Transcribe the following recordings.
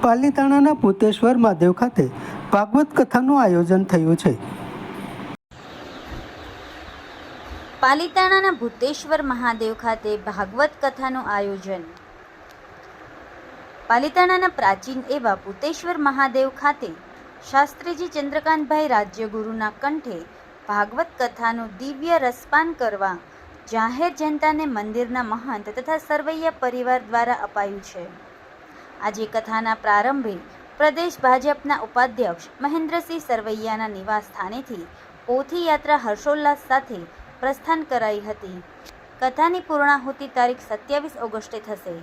પાલીતાણાના ભૂતેશ્વર મહાદેવ ખાતે ભાગવત કથાનું આયોજન થયું છે। પાલીતાણાના ભૂતેશ્વર મહાદેવ ખાતે ભાગવત કથાનું આયોજન। પાલીતાણાના પ્રાચીન એવા ભૂતેશ્વર મહાદેવ ખાતે શાસ્ત્રીજી ચંદ્રકાંતભાઈ રાજ્યગુરુના કંઠે ભાગવત કથાનું દિવ્ય રસપાન કરવા જાહેર જનતાને મંદિરના મહંત તથા સરવૈયા પરિવાર દ્વારા અપાયું છે। આજે કથાના પ્રારંભે પ્રદેશ ભાજપના ઉપાધ્યક્ષ મહેન્દ્રસિંહ સરવૈયાના નિવાસ સ્થાનેથી પોથી યાત્રા હર્ષોલ્લાસ સાથે પ્રસ્થાન કરાઈ હતી। કથાની પૂર્ણાહુતિ તારીખ 27 ઓગસ્ટે થશે।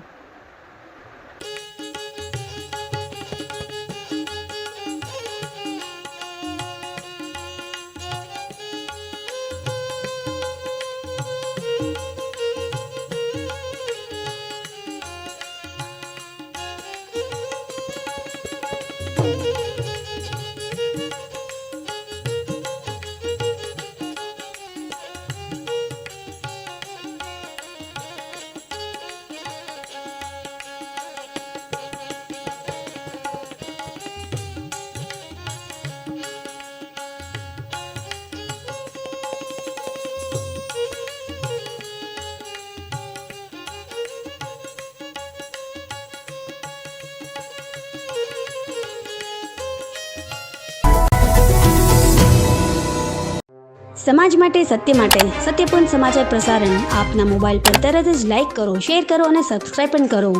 સમાજ માટે સત્ય માટે સત્યપૂર્ણ સમાચાર પ્રસારણ આપના મોબાઈલ પર તરત જ લાઈક કરો, શેર કરો અને સબસ્ક્રાઇબ પણ કરો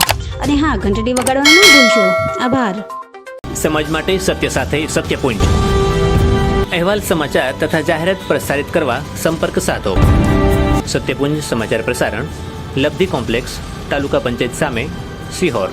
અને હા, ઘંટડી વગાડવાનું ન ભૂલશો। આભાર। સમાજ માટે સત્ય સાથે સત્યપૂર્ણ અહેવાલ, સમાચાર તથા જાહેરાત પ્રસારિત કરવા સંપર્ક સાધો। સત્યપુંજ સમાચાર પ્રસારણ, લબ્ધિ કોમ્પ્લેક્સ, તાલુકા પંચાયત સામે, સિહોર।